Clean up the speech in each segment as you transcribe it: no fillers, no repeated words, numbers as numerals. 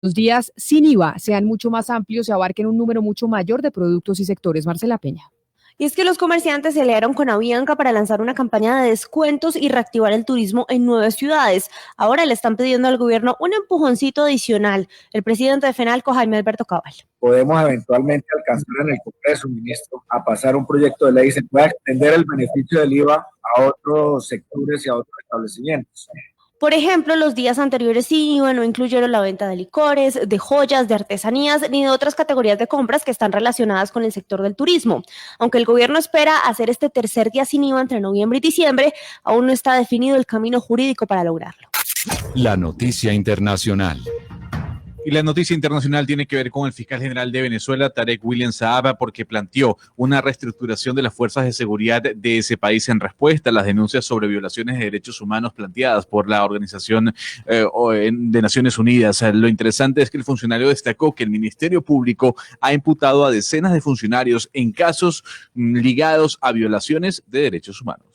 los días sin IVA sean mucho más amplios y abarquen un número mucho mayor de productos y sectores. Marcela Peña. Y es que los comerciantes se aliaron con Avianca para lanzar una campaña de descuentos y reactivar el turismo en 9 ciudades. Ahora le están pidiendo al gobierno un empujoncito adicional. El presidente de FENALCO, Jaime Alberto Cabal. Podemos eventualmente alcanzar en el Congreso, ministro, a pasar un proyecto de ley y se pueda extender el beneficio del IVA a otros sectores y a otros establecimientos. Por ejemplo, los días anteriores sin IVA no incluyeron la venta de licores, de joyas, de artesanías, ni de otras categorías de compras que están relacionadas con el sector del turismo. Aunque el gobierno espera hacer este tercer día sin IVA entre noviembre y diciembre, aún no está definido el camino jurídico para lograrlo. La noticia internacional. Y la noticia internacional tiene que ver con el fiscal general de Venezuela, Tarek William Saab, porque planteó una reestructuración de las fuerzas de seguridad de ese país en respuesta a las denuncias sobre violaciones de derechos humanos planteadas por la Organización de Naciones Unidas. Lo interesante es que el funcionario destacó que el Ministerio Público ha imputado a decenas de funcionarios en casos ligados a violaciones de derechos humanos.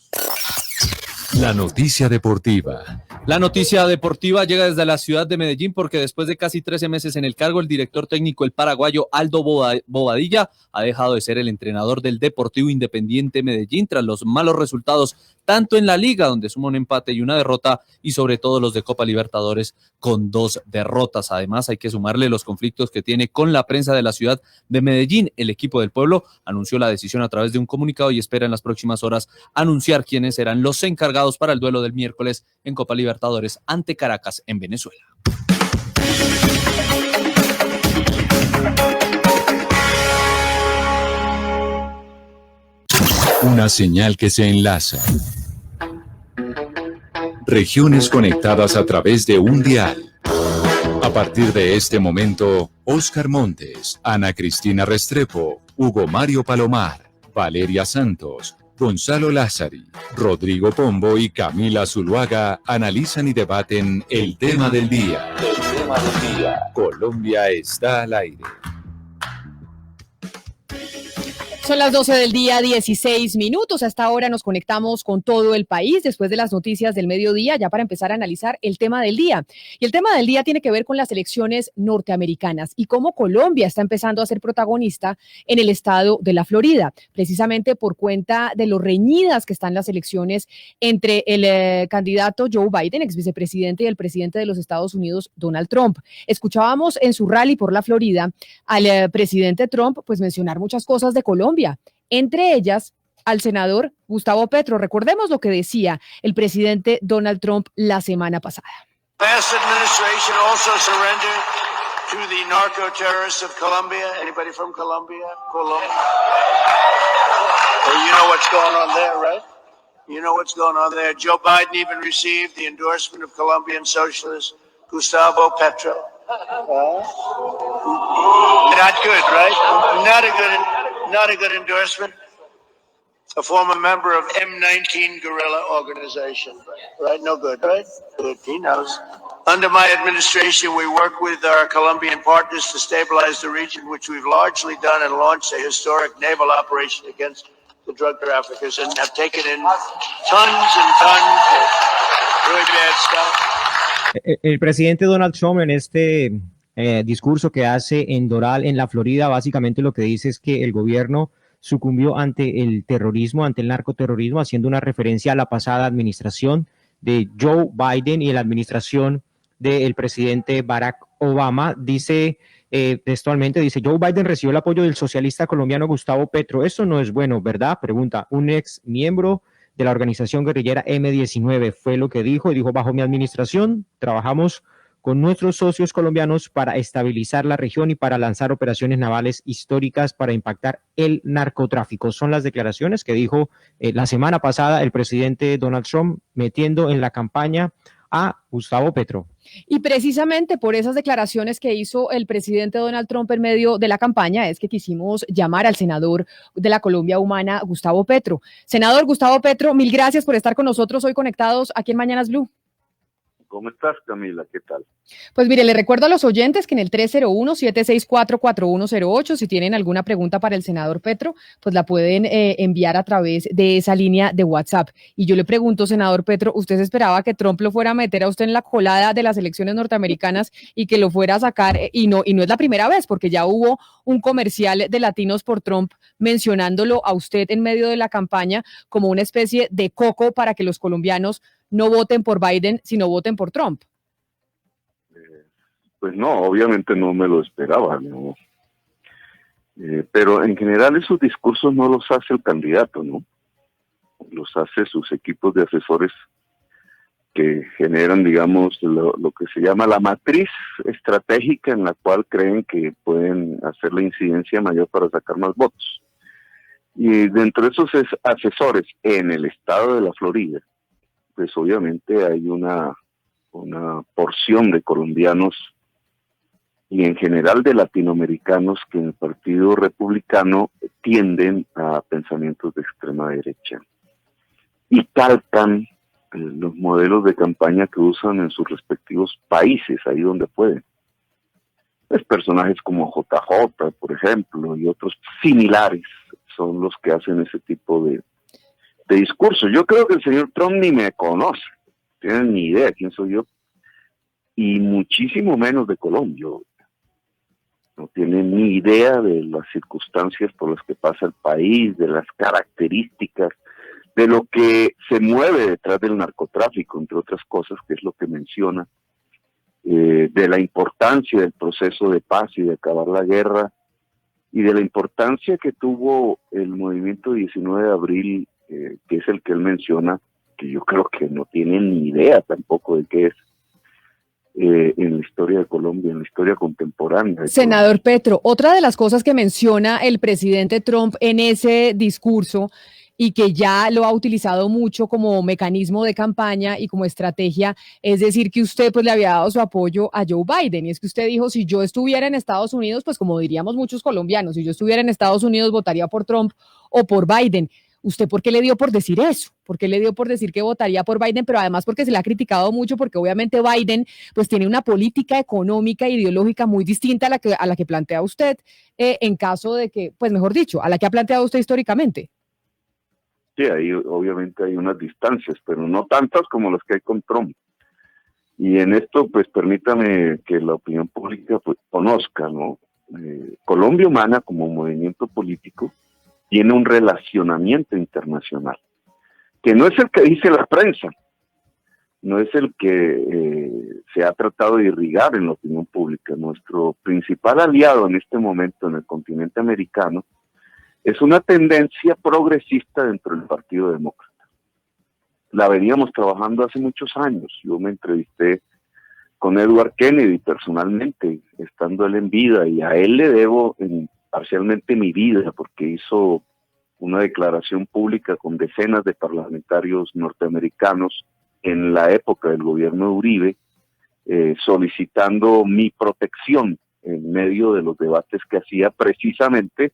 La noticia deportiva. La noticia deportiva llega desde la ciudad de Medellín porque después de casi 13 meses en el cargo, el director técnico, el paraguayo Aldo Bobadilla, ha dejado de ser el entrenador del Deportivo Independiente Medellín tras los malos resultados, tanto en la Liga, donde suma un empate y una derrota, y sobre todo los de Copa Libertadores con 2 derrotas. Además, hay que sumarle los conflictos que tiene con la prensa de la ciudad de Medellín. El equipo del pueblo anunció la decisión a través de un comunicado y espera en las próximas horas anunciar quiénes serán los encargados para el duelo del miércoles en Copa Libertadores ante Caracas en Venezuela. Una señal que se enlaza. Regiones conectadas a través de un dial. A partir de este momento, Óscar Montes, Ana Cristina Restrepo, Hugo Mario Palomar, Valeria Santos, Gonzalo Lázari, Rodrigo Pombo y Camila Zuluaga analizan y debaten el tema del día. El tema del día. Colombia está al aire. Son las 12 del día, 16 minutos. Hasta ahora nos conectamos con todo el país después de las noticias del mediodía, ya para empezar a analizar el tema del día. Y el tema del día tiene que ver con las elecciones norteamericanas y cómo Colombia está empezando a ser protagonista en el estado de la Florida, precisamente por cuenta de lo reñidas que están las elecciones entre el candidato Joe Biden, ex vicepresidente, y el presidente de los Estados Unidos, Donald Trump. Escuchábamos en su rally por la Florida al presidente Trump pues mencionar muchas cosas de Colombia, entre ellas al senador Gustavo Petro. Recordemos lo que decía el presidente Donald Trump la semana pasada. Past administration also surrendered to the narco terrorists of Colombia. Anybody from Colombia? Colombia. Well, you know what's going on there, right? You know what's going on there. Joe Biden even received the endorsement of Colombian socialist Gustavo Petro. Not good, right? Not a good endorsement. A former member of M19 guerrilla organization, right? No good, right? Good, he knows. Under my administration, we work with our Colombian partners to stabilize the region, which we've largely done, and launched a historic naval operation against the drug traffickers, and have taken in tons and tons of really bad stuff. El presidente Donald Trump en este discurso que hace en Doral, en la Florida, básicamente lo que dice es que el gobierno sucumbió ante el terrorismo, ante el narcoterrorismo, haciendo una referencia a la pasada administración de Joe Biden y la administración del presidente Barack Obama. Dice textualmente, dice: Joe Biden recibió el apoyo del socialista colombiano Gustavo Petro. Eso no es bueno, ¿verdad? Pregunta un ex miembro de la organización guerrillera M19. Fue lo que dijo, y dijo: bajo mi administración trabajamos con nuestros socios colombianos para estabilizar la región y para lanzar operaciones navales históricas para impactar el narcotráfico. Son las declaraciones que dijo la semana pasada el presidente Donald Trump, metiendo en la campaña a Gustavo Petro. Y precisamente por esas declaraciones que hizo el presidente Donald Trump en medio de la campaña es que quisimos llamar al senador de la Colombia Humana, Gustavo Petro. Senador Gustavo Petro, mil gracias por estar con nosotros hoy conectados aquí en Mañanas Blue. ¿Cómo estás, Camila? ¿Qué tal? Pues mire, le recuerdo a los oyentes que en el 301-764-4108, si tienen alguna pregunta para el senador Petro, pues la pueden enviar a través de esa línea de WhatsApp. Y yo le pregunto, senador Petro, ¿usted se esperaba que Trump lo fuera a meter a usted en la colada de las elecciones norteamericanas y que lo fuera a sacar? Y no es la primera vez, porque ya hubo un comercial de Latinos por Trump mencionándolo a usted en medio de la campaña como una especie de coco para que los colombianos no voten por Biden, sino voten por Trump. Pues no, obviamente no me lo esperaba, ¿no? Pero en general esos discursos no los hace el candidato, ¿no? Los hace sus equipos de asesores que generan, digamos, lo que se llama la matriz estratégica en la cual creen que pueden hacer la incidencia mayor para sacar más votos. Y dentro de esos asesores en el estado de la Florida, pues obviamente hay una porción de colombianos y en general de latinoamericanos que en el Partido Republicano tienden a pensamientos de extrema derecha y calcan los modelos de campaña que usan en sus respectivos países, ahí donde pueden. Pues personajes como JJ, por ejemplo, y otros similares son los que hacen ese tipo de discurso. Yo creo que el señor Trump ni me conoce, no tiene ni idea quién soy yo, y muchísimo menos de Colombia. No tiene ni idea de las circunstancias por las que pasa el país, de las características, de lo que se mueve detrás del narcotráfico, entre otras cosas, que es lo que menciona, de la importancia del proceso de paz y de acabar la guerra, y de la importancia que tuvo el movimiento 19 de abril, que es el que él menciona, que yo creo que no tiene ni idea tampoco de qué es en la historia de Colombia, en la historia contemporánea. Senador Petro, otra de las cosas que menciona el presidente Trump en ese discurso y que ya lo ha utilizado mucho como mecanismo de campaña y como estrategia, es decir, que usted pues le había dado su apoyo a Joe Biden, y es que usted dijo, si yo estuviera en Estados Unidos, pues como diríamos muchos colombianos, si yo estuviera en Estados Unidos votaría por Trump o por Biden. ¿Usted por qué le dio por decir eso? ¿Por qué le dio por decir que votaría por Biden? Pero además porque se le ha criticado mucho, porque obviamente Biden pues tiene una política económica e ideológica muy distinta a la que plantea usted, en caso de que, pues mejor dicho, a la que ha planteado usted históricamente. Sí, ahí obviamente hay unas distancias, pero no tantas como las que hay con Trump. Y en esto, pues permítame que la opinión pública pues conozca, ¿no? Colombia Humana como movimiento político tiene un relacionamiento internacional, que no es el que dice la prensa, no es el que se ha tratado de irrigar en la opinión pública. Nuestro principal aliado en este momento en el continente americano es una tendencia progresista dentro del Partido Demócrata. La veníamos trabajando hace muchos años. Yo me entrevisté con Edward Kennedy personalmente, estando él en vida, y a él le debo parcialmente mi vida, porque hizo una declaración pública con decenas de parlamentarios norteamericanos en la época del gobierno de Uribe, solicitando mi protección en medio de los debates que hacía, precisamente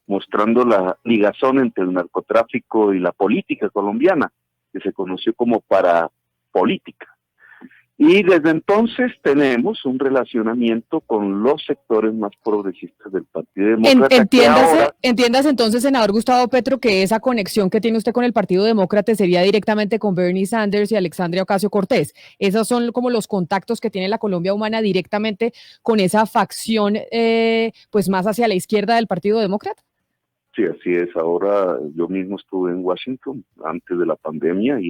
mostrando la ligazón entre el narcotráfico y la política colombiana, que se conoció como parapolítica. Y desde entonces tenemos un relacionamiento con los sectores más progresistas del Partido Demócrata. Entiéndase entonces, senador Gustavo Petro, que esa conexión que tiene usted con el Partido Demócrata sería directamente con Bernie Sanders y Alexandria Ocasio-Cortez. Esos son como los contactos que tiene la Colombia Humana directamente con esa facción, pues más hacia la izquierda del Partido Demócrata. Sí, así es. Ahora yo mismo estuve en Washington antes de la pandemia,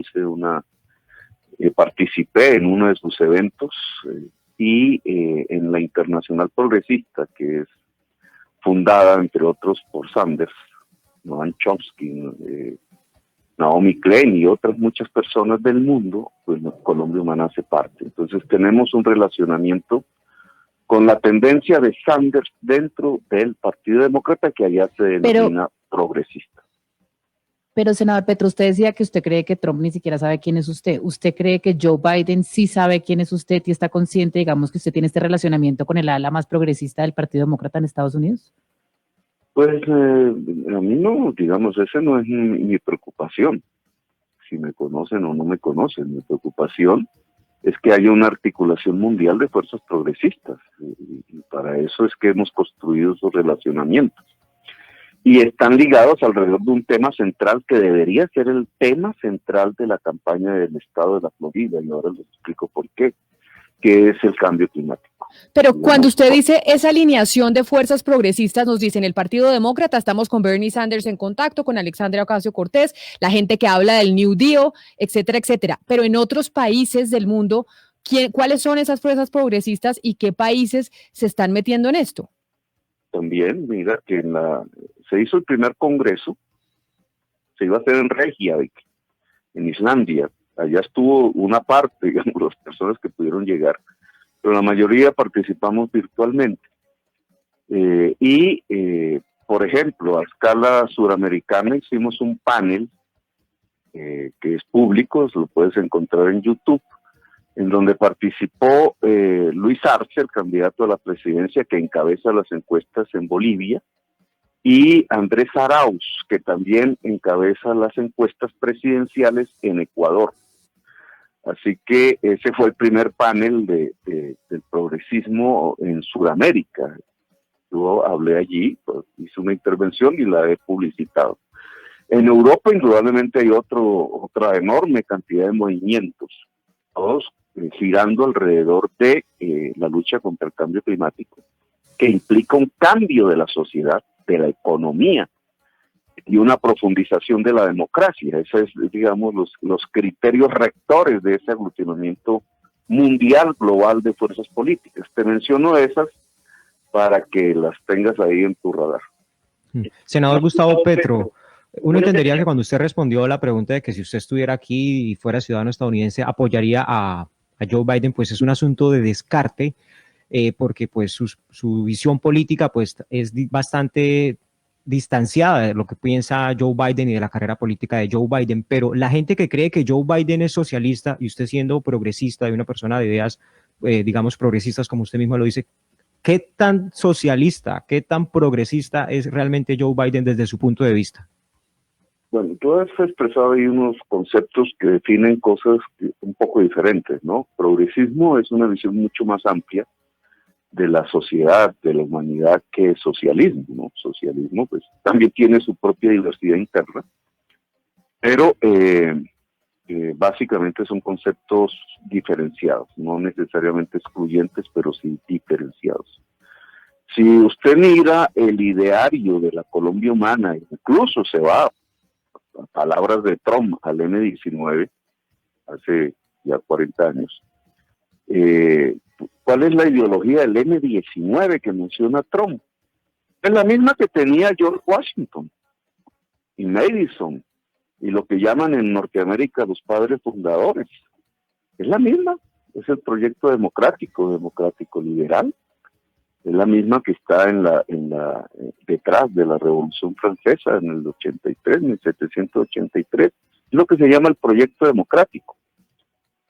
participé en uno de sus eventos y en la Internacional Progresista, que es fundada, entre otros, por Sanders, Noam Chomsky, Naomi Klein y otras muchas personas del mundo, pues Colombia Humana hace parte. Entonces tenemos un relacionamiento con la tendencia de Sanders dentro del Partido Demócrata, que allá se denomina progresista. Pero, senador Petro, usted decía que usted cree que Trump ni siquiera sabe quién es usted. ¿Usted cree que Joe Biden sí sabe quién es usted y está consciente, digamos, que usted tiene este relacionamiento con el ala más progresista del Partido Demócrata en Estados Unidos? Pues a mí no, digamos, esa no es mi preocupación. Si me conocen o no me conocen, mi preocupación es que haya una articulación mundial de fuerzas progresistas, y para eso es que hemos construido esos relacionamientos. Y están ligados alrededor de un tema central que debería ser el tema central de la campaña del estado de la Florida, y ahora les explico por qué, que es el cambio climático. Pero cuando usted dice esa alineación de fuerzas progresistas, nos dicen el Partido Demócrata, estamos con Bernie Sanders en contacto, con Alexandria Ocasio-Cortez, la gente que habla del New Deal, etcétera, etcétera. Pero en otros países del mundo, ¿cuáles son esas fuerzas progresistas y qué países se están metiendo en esto? También, mira, que se hizo el primer congreso, se iba a hacer en Reykjavik, en Islandia. Allá estuvo una parte, digamos, las personas que pudieron llegar, pero la mayoría participamos virtualmente. Por ejemplo, a escala suramericana hicimos un panel que es público, lo puedes encontrar en YouTube, en donde participó Luis Arce, el candidato a la presidencia que encabeza las encuestas en Bolivia, y Andrés Arauz, que también encabeza las encuestas presidenciales en Ecuador. Así que ese fue el primer panel del progresismo en Sudamérica. Yo hablé allí, pues, hice una intervención y la he publicitado. En Europa indudablemente hay otra enorme cantidad de movimientos, todos girando alrededor de la lucha contra el cambio climático, que implica un cambio de la sociedad, de la economía y una profundización de la democracia. Esos es, digamos, los criterios rectores de ese aglutinamiento mundial, global de fuerzas políticas. Te menciono esas para que las tengas ahí en tu radar. Senador Gustavo Petro, uno entendería que cuando usted respondió a la pregunta de que si usted estuviera aquí y fuera ciudadano estadounidense, apoyaría a Joe Biden, pues es un asunto de descarte, porque pues su visión política pues es bastante distanciada de lo que piensa Joe Biden y de la carrera política de Joe Biden, pero la gente que cree que Joe Biden es socialista y usted siendo progresista, de una persona de ideas, digamos, progresistas, como usted mismo lo dice, ¿qué tan socialista, qué tan progresista es realmente Joe Biden desde su punto de vista? Bueno, tú has expresado ahí unos conceptos que definen cosas un poco diferentes, ¿no? Progresismo es una visión mucho más amplia de la sociedad, de la humanidad, que socialismo, ¿no? Socialismo, pues, también tiene su propia diversidad interna, pero básicamente son conceptos diferenciados, no necesariamente excluyentes, pero sí diferenciados. Si usted mira el ideario de la Colombia humana, incluso se va a palabras de Trump al M-19, hace ya 40 años, ¿cuál es la ideología del M-19 que menciona Trump? Es la misma que tenía George Washington y Madison y lo que llaman en Norteamérica los padres fundadores. Es la misma, es el proyecto democrático liberal. Es la misma que está detrás de la Revolución Francesa en el 83, 1783. Es lo que se llama el proyecto democrático.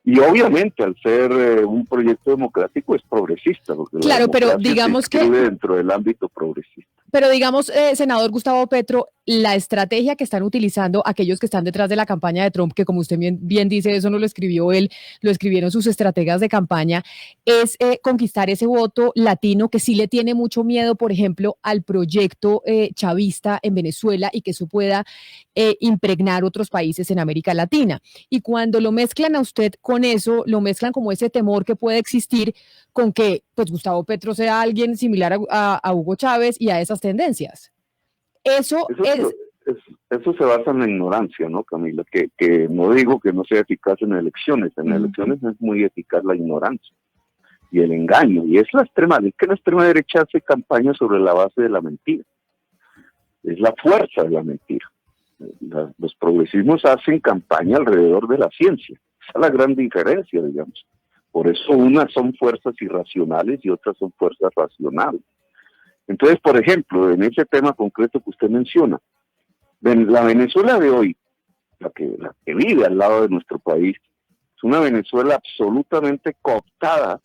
Y obviamente al ser un proyecto democrático es progresista, porque claro, pero digamos se inscribe dentro del ámbito progresista. Pero digamos, senador Gustavo Petro, la estrategia que están utilizando aquellos que están detrás de la campaña de Trump, que como usted bien dice, eso no lo escribió él, lo escribieron sus estrategas de campaña, es conquistar ese voto latino que sí le tiene mucho miedo, por ejemplo, al proyecto chavista en Venezuela y que eso pueda impregnar otros países en América Latina. Y cuando lo mezclan a usted con eso, lo mezclan como ese temor que puede existir con que pues Gustavo Petro sea alguien similar a Hugo Chávez y a esas tendencias. Eso se basa en la ignorancia, ¿no, Camila? Que no digo que no sea eficaz en elecciones. En elecciones es muy eficaz la ignorancia y el engaño. Y es la extrema derecha hace campaña sobre la base de la mentira. Es la fuerza de la mentira. Los progresismos hacen campaña alrededor de la ciencia. Esa es la gran diferencia, digamos. Por eso unas son fuerzas irracionales y otras son fuerzas racionales. Entonces, por ejemplo, en ese tema concreto que usted menciona, la Venezuela de hoy, la que vive al lado de nuestro país, es una Venezuela absolutamente cooptada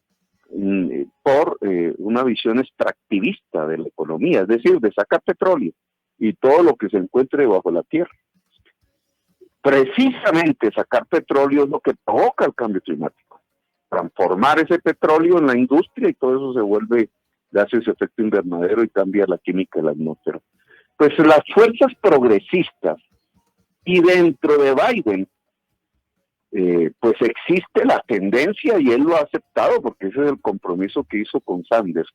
por una visión extractivista de la economía, es decir, de sacar petróleo y todo lo que se encuentre bajo la tierra. Precisamente sacar petróleo es lo que provoca el cambio climático. transformar ese petróleo en la industria y todo eso se vuelve gases de efecto invernadero y cambia la química de la atmósfera. Pues las fuerzas progresistas y dentro de Biden, pues existe la tendencia, y él lo ha aceptado porque ese es el compromiso que hizo con Sanders,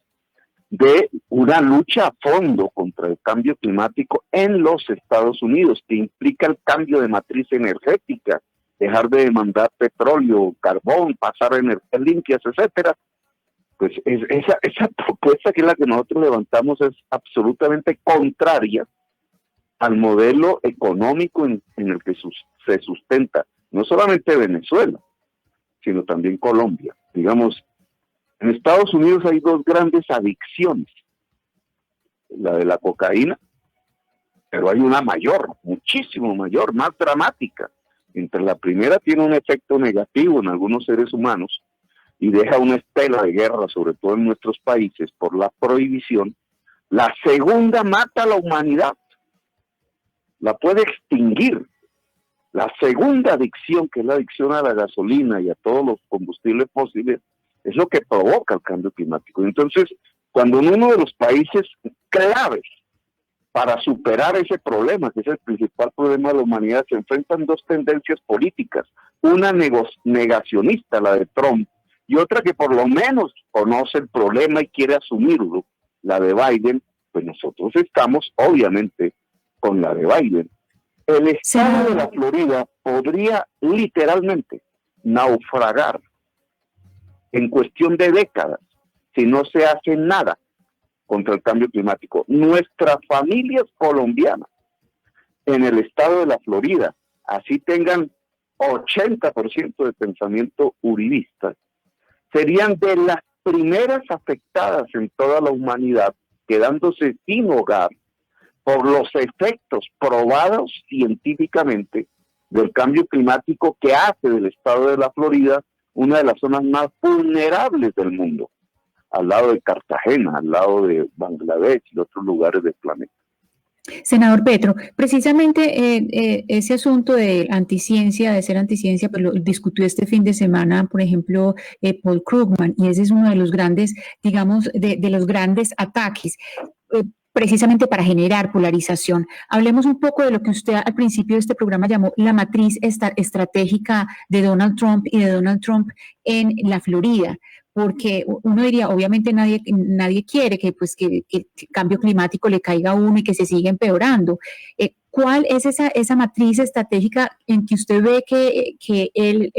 de una lucha a fondo contra el cambio climático en los Estados Unidos, que implica el cambio de matriz energética, dejar de demandar petróleo, carbón, pasar a energías limpias, etcétera. Pues esa propuesta que es la que nosotros levantamos es absolutamente contraria al modelo económico en el que se sustenta no solamente Venezuela, sino también Colombia. Digamos, en Estados Unidos hay dos grandes adicciones, la de la cocaína, pero hay una mayor, muchísimo mayor, más dramática. Entre la primera tiene un efecto negativo en algunos seres humanos y deja una estela de guerra, sobre todo en nuestros países, por la prohibición. La segunda mata a la humanidad, la puede extinguir. La segunda adicción, que es la adicción a la gasolina y a todos los combustibles fósiles, es lo que provoca el cambio climático. Entonces, cuando en uno de los países claves para superar ese problema, que es el principal problema de la humanidad, se enfrentan dos tendencias políticas, una negacionista, la de Trump, y otra que por lo menos conoce el problema y quiere asumirlo, la de Biden, pues nosotros estamos obviamente con la de Biden. El estado de la Florida podría literalmente naufragar en cuestión de décadas si no se hace nada contra el cambio climático. Nuestras familias colombianas en el estado de la Florida, así tengan 80% de pensamiento uribista, serían de las primeras afectadas en toda la humanidad, quedándose sin hogar por los efectos probados científicamente del cambio climático que hace del estado de la Florida una de las zonas más vulnerables del mundo, al lado de Cartagena, al lado de Bangladesh y otros lugares del planeta. Senador Petro, precisamente ese asunto de anticiencia, de ser anticiencia, pues lo discutió este fin de semana, por ejemplo, Paul Krugman, y ese es uno de los grandes, digamos, de los grandes ataques, precisamente para generar polarización. Hablemos un poco de lo que usted al principio de este programa llamó la matriz estratégica de Donald Trump y de Donald Trump en la Florida, porque uno diría, obviamente nadie quiere que el cambio climático le caiga a uno y que se siga empeorando. ¿Cuál es esa matriz estratégica en que usted ve que él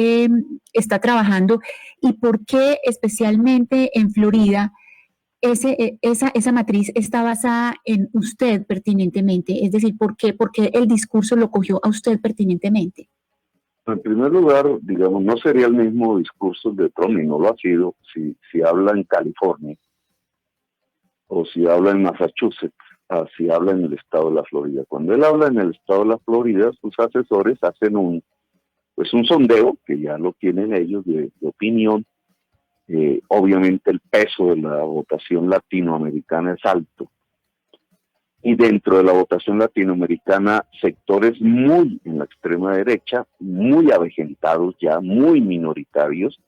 está trabajando y por qué especialmente en Florida esa matriz está basada en usted pertinentemente? Es decir, ¿por qué el discurso lo cogió a usted pertinentemente? En primer lugar, digamos, no sería el mismo discurso de Trump, y no lo ha sido, si habla en California, o si habla en Massachusetts, si habla en el estado de la Florida. Cuando él habla en el estado de la Florida, sus asesores hacen un sondeo, que ya lo tienen ellos, de opinión. Obviamente el peso de la votación latinoamericana es alto. Y dentro de la votación latinoamericana, sectores muy en la extrema derecha, muy avejentados ya, muy minoritarios,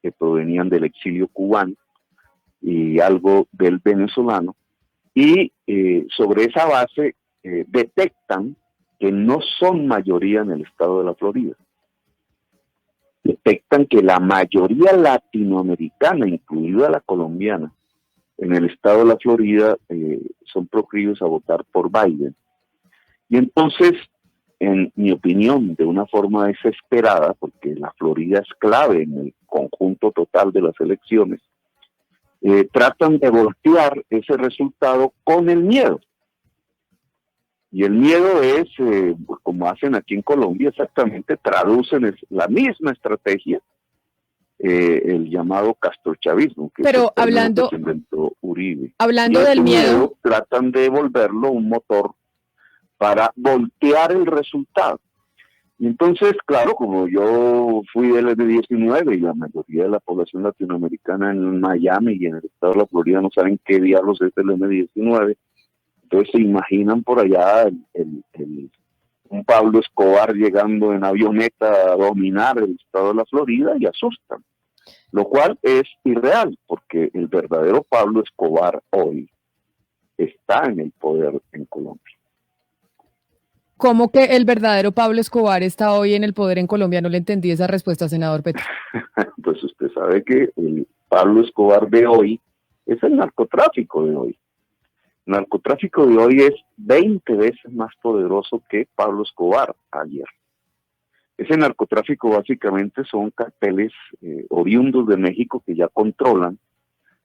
que provenían del exilio cubano y algo del venezolano, y sobre esa base detectan que no son mayoría en el estado de la Florida. Detectan que la mayoría latinoamericana, incluida la colombiana, en el estado de la Florida son proclives a votar por Biden. Y entonces, en mi opinión, de una forma desesperada, porque la Florida es clave en el conjunto total de las elecciones, tratan de voltear ese resultado con el miedo. Y el miedo es, como hacen aquí en Colombia, exactamente traducen la misma estrategia, el llamado castrochavismo, que pero es el hablando, que se inventó Uribe. Hablando del miedo, tratan de volverlo un motor para voltear el resultado. Y entonces, claro, como yo fui del M19 y la mayoría de la población latinoamericana en Miami y en el estado de la Florida no saben qué diablos es el M19, entonces se imaginan por allá un Pablo Escobar llegando en avioneta a dominar el estado de la Florida y asustan. lo cual es irreal, porque el verdadero Pablo Escobar hoy está en el poder en Colombia. ¿Cómo que el verdadero Pablo Escobar está hoy en el poder en Colombia? No le entendí esa respuesta, senador Petro. Pues usted sabe que el Pablo Escobar de hoy es el narcotráfico de hoy. El narcotráfico de hoy es 20 veces más poderoso que Pablo Escobar ayer. Ese narcotráfico básicamente son carteles oriundos de México que ya controlan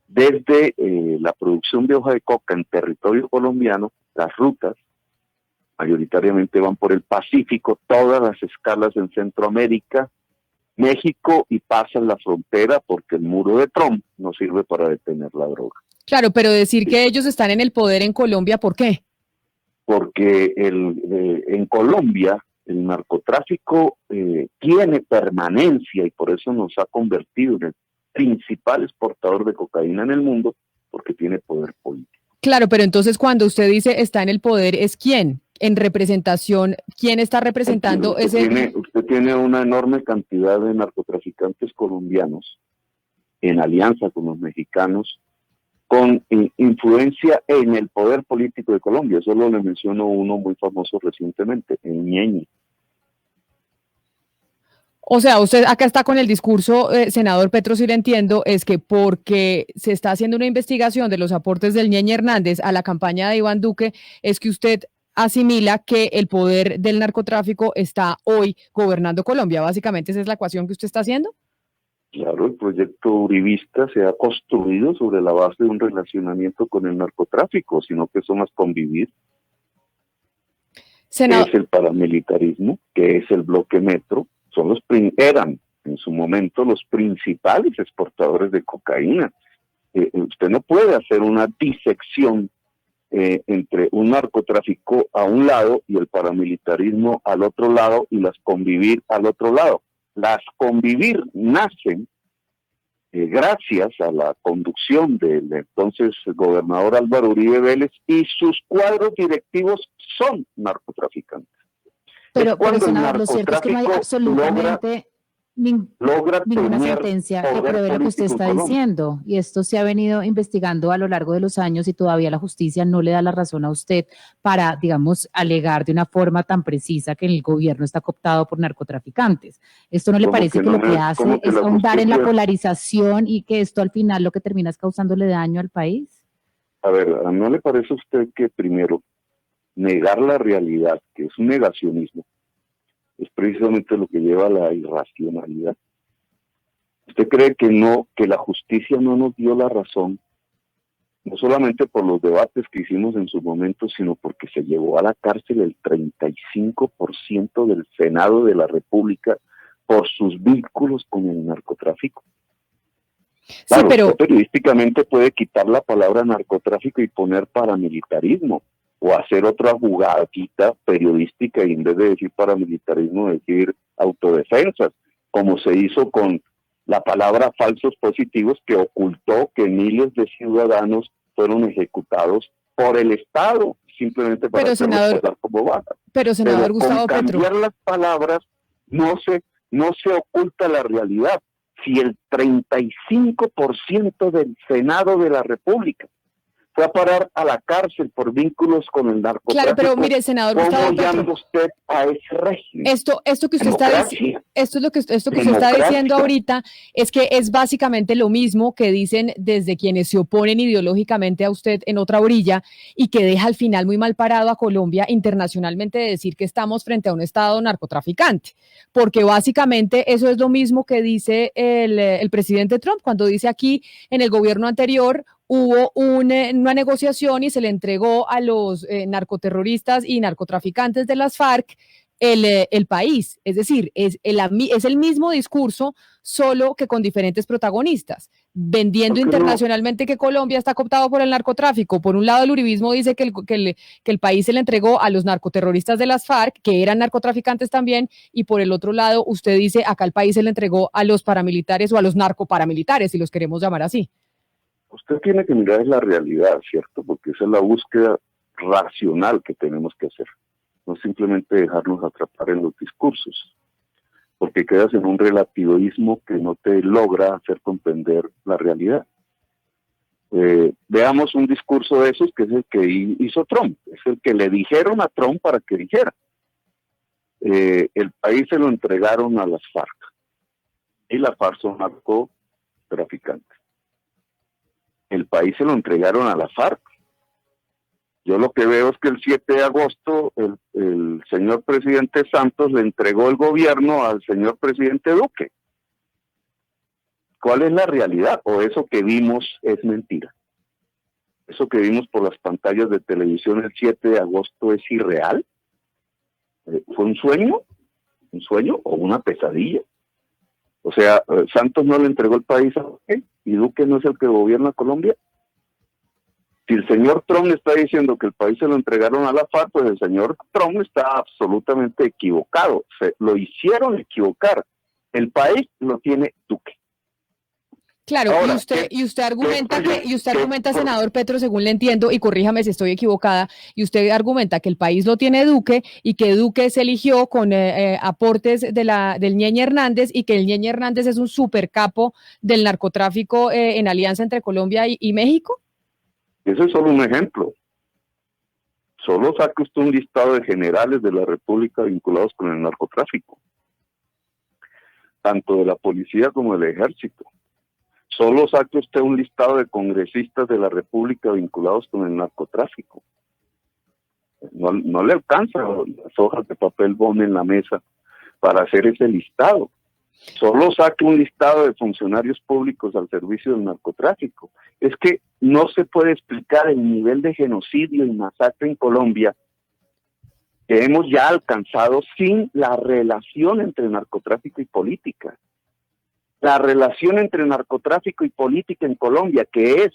desde la producción de hoja de coca en territorio colombiano, las rutas mayoritariamente van por el Pacífico, todas las escalas en Centroamérica, México, y pasan la frontera porque el muro de Trump no sirve para detener la droga. Claro, pero decir que ellos están en el poder en Colombia, ¿por qué? Porque en Colombia el narcotráfico tiene permanencia y por eso nos ha convertido en el principal exportador de cocaína en el mundo, porque tiene poder político. Claro, pero entonces cuando usted dice está en el poder, ¿es quién? En representación, ¿quién está representando ese? Usted tiene una enorme cantidad de narcotraficantes colombianos en alianza con los mexicanos, con influencia en el poder político de Colombia. Solo le menciono uno muy famoso recientemente, el Ñeñe. O sea, usted acá está con el discurso, senador Petro, si le entiendo, es que porque se está haciendo una investigación de los aportes del Ñeñe Hernández a la campaña de Iván Duque, es que usted asimila que el poder del narcotráfico está hoy gobernando Colombia. Básicamente esa es la ecuación que usted está haciendo. Claro, el proyecto uribista se ha construido sobre la base de un relacionamiento con el narcotráfico, sino que eso no es convivir. Senador, es el paramilitarismo, que es el bloque metro, eran en su momento los principales exportadores de cocaína. Usted no puede hacer una disección entre un narcotráfico a un lado y el paramilitarismo al otro lado y las convivir al otro lado. Las convivir nacen gracias a la conducción del entonces gobernador Álvaro Uribe Vélez, y sus cuadros directivos son narcotraficantes. Pero senador, lo cierto es que no hay absolutamente ninguna sentencia que pruebe lo que usted está diciendo, y esto se ha venido investigando a lo largo de los años y todavía la justicia no le da la razón a usted para, digamos, alegar de una forma tan precisa que el gobierno está cooptado por narcotraficantes. ¿Esto no le parece que lo que hace es ahondar en la polarización y que esto al final lo que termina es causándole daño al país? A ver, ¿no le parece a usted que primero negar la realidad, que es un negacionismo, es precisamente lo que lleva a la irracionalidad? ¿Usted cree que la justicia no nos dio la razón, no solamente por los debates que hicimos en su momento, sino porque se llevó a la cárcel el 35% del Senado de la República por sus vínculos con el narcotráfico? Claro, sí, pero usted periodísticamente puede quitar la palabra narcotráfico y poner paramilitarismo, o hacer otra jugadita periodística y en vez de decir paramilitarismo decir autodefensas, como se hizo con la palabra falsos positivos, que ocultó que miles de ciudadanos fueron ejecutados por el Estado, simplemente para hacerlos pasar como bajas. Pero senador Gustavo Petro, con cambiar las palabras no se oculta la realidad. Si el 35% del Senado de la República fue a parar a la cárcel por vínculos con el narcotráfico. Claro, pero mire, senador Gustavo Petro, ¿cómo llama usted a ese régimen? Esto que usted está diciendo, esto que usted está diciendo ahorita es que es básicamente lo mismo que dicen desde quienes se oponen ideológicamente a usted en otra orilla, y que deja al final muy mal parado a Colombia internacionalmente de decir que estamos frente a un estado narcotraficante, porque básicamente eso es lo mismo que dice el presidente Trump cuando dice aquí en el gobierno anterior hubo una negociación y se le entregó a los narcoterroristas y narcotraficantes de las FARC el país. Es decir, es el mismo discurso, solo que con diferentes protagonistas, vendiendo internacionalmente que Colombia está cooptado por el narcotráfico. Por un lado, el uribismo dice que el país se le entregó a los narcoterroristas de las FARC, que eran narcotraficantes también, y por el otro lado, usted dice acá el país se le entregó a los paramilitares o a los narcoparamilitares, si los queremos llamar así. Usted tiene que mirar la realidad, ¿cierto? Porque esa es la búsqueda racional que tenemos que hacer, no simplemente dejarnos atrapar en los discursos. porque quedas en un relativismo que no te logra hacer comprender la realidad. Veamos un discurso de esos que es el que hizo Trump, es el que le dijeron a Trump para que dijera. El país se lo entregaron a las FARC, y la FARC son narcotraficantes. El país se lo entregaron a la FARC. Yo lo que veo es que el 7 de agosto el señor presidente Santos le entregó el gobierno al señor presidente Duque. ¿Cuál es la realidad? ¿O eso que vimos es mentira? ¿Eso que vimos por las pantallas de televisión el 7 de agosto es irreal? ¿Fue un sueño? ¿Un sueño o una pesadilla? O sea, Santos no le entregó el país a Duque y Duque no es el que gobierna Colombia. Si el señor Trump le está diciendo que el país se lo entregaron a la FARC, pues el señor Trump está absolutamente equivocado. Lo hicieron equivocar. El país lo tiene Duque. Claro, ahora, y usted argumenta, senador Petro, según le entiendo, y corríjame si estoy equivocada, y usted argumenta que el país lo tiene Duque y que Duque se eligió con aportes del Ñeñe Hernández y que el Ñeñe Hernández es un supercapo del narcotráfico en alianza entre Colombia y México. Ese es solo un ejemplo. Solo saque usted un listado de generales de la República vinculados con el narcotráfico, tanto de la policía como del ejército. Solo saque usted un listado de congresistas de la República vinculados con el narcotráfico. No le alcanza las hojas de papel bond en la mesa para hacer ese listado. Solo saque un listado de funcionarios públicos al servicio del narcotráfico. Es que no se puede explicar el nivel de genocidio y masacre en Colombia que hemos ya alcanzado sin la relación entre narcotráfico y política. La relación entre narcotráfico y política en Colombia, que es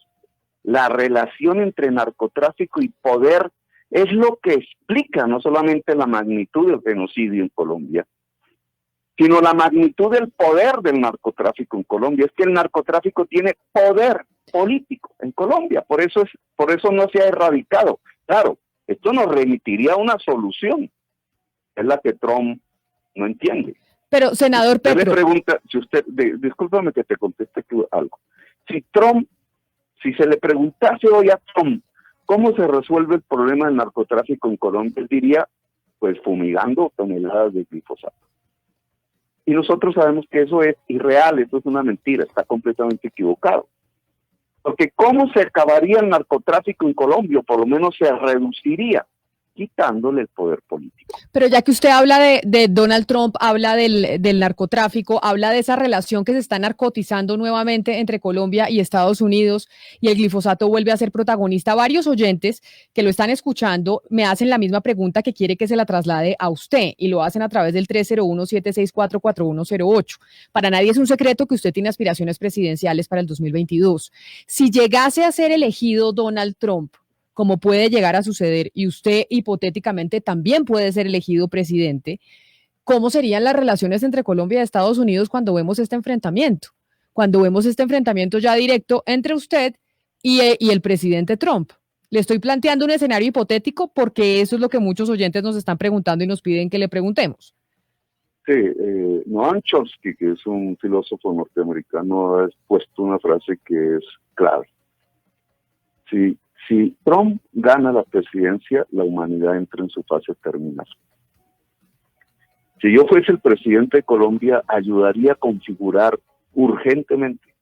la relación entre narcotráfico y poder, es lo que explica no solamente la magnitud del genocidio en Colombia, sino la magnitud del poder del narcotráfico en Colombia. Es que el narcotráfico tiene poder político en Colombia, por eso no se ha erradicado. Claro, esto nos remitiría a una solución, es la que Trump no entiende. Pero, senador Petro... Usted le pregunta, discúlpame que te conteste algo. Si se le preguntase hoy a Trump cómo se resuelve el problema del narcotráfico en Colombia, él diría, pues fumigando toneladas de glifosato. Y nosotros sabemos que eso es irreal, eso es una mentira, está completamente equivocado. Porque ¿cómo se acabaría el narcotráfico en Colombia? O por lo menos se reduciría, quitándole el poder político. Pero ya que usted habla de Donald Trump, habla del narcotráfico, habla de esa relación que se está narcotizando nuevamente entre Colombia y Estados Unidos, y el glifosato vuelve a ser protagonista. Varios oyentes que lo están escuchando me hacen la misma pregunta que quiere que se la traslade a usted, y lo hacen a través del 301-764-4108. Para nadie es un secreto que usted tiene aspiraciones presidenciales para el 2022. Si llegase a ser elegido Donald Trump, como puede llegar a suceder, y usted hipotéticamente también puede ser elegido presidente, ¿cómo serían las relaciones entre Colombia y Estados Unidos cuando vemos este enfrentamiento? Cuando vemos este enfrentamiento ya directo entre usted y el presidente Trump. Le estoy planteando un escenario hipotético porque eso es lo que muchos oyentes nos están preguntando y nos piden que le preguntemos. Sí, Noam Chomsky, que es un filósofo norteamericano, ha expuesto una frase que es clave. Si Trump gana la presidencia, la humanidad entra en su fase terminal. Si yo fuese el presidente de Colombia, ayudaría a configurar urgentemente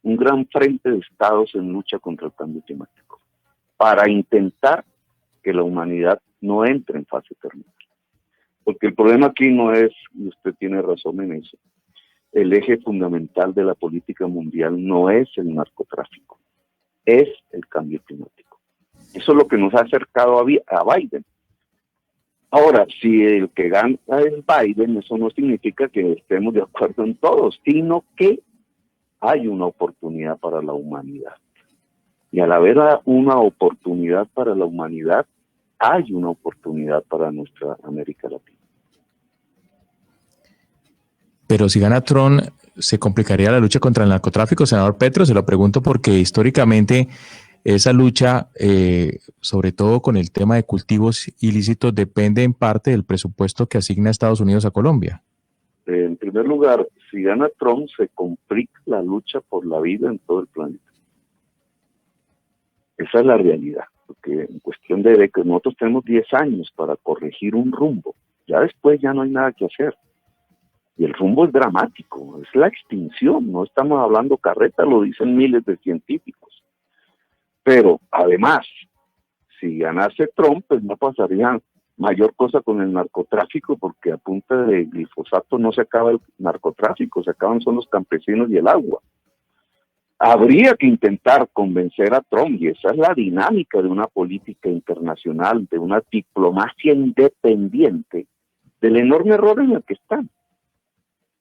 un gran frente de estados en lucha contra el cambio climático, para intentar que la humanidad no entre en fase terminal. Porque el problema aquí no es, y usted tiene razón en eso, el eje fundamental de la política mundial no es el narcotráfico, es el cambio climático. Eso es lo que nos ha acercado a Biden. Ahora, si el que gana es Biden, eso no significa que estemos de acuerdo en todo, sino que hay una oportunidad para la humanidad. Y al haber una oportunidad para la humanidad, hay una oportunidad para nuestra América Latina. Pero si gana Trump, ¿se complicaría la lucha contra el narcotráfico, senador Petro? Se lo pregunto porque históricamente esa lucha, sobre todo con el tema de cultivos ilícitos, depende en parte del presupuesto que asigna Estados Unidos a Colombia. En primer lugar, si gana Trump, se complica la lucha por la vida en todo el planeta. Esa es la realidad, porque en cuestión de que nosotros tenemos 10 años para corregir un rumbo, ya después ya no hay nada que hacer. Y el rumbo es dramático, es la extinción, no estamos hablando carreta, lo dicen miles de científicos. Pero además, si ganase Trump, pues no pasaría mayor cosa con el narcotráfico, porque a punta de glifosato no se acaba el narcotráfico, se acaban son los campesinos y el agua. Habría que intentar convencer a Trump, y esa es la dinámica de una política internacional, de una diplomacia independiente, del enorme error en el que están.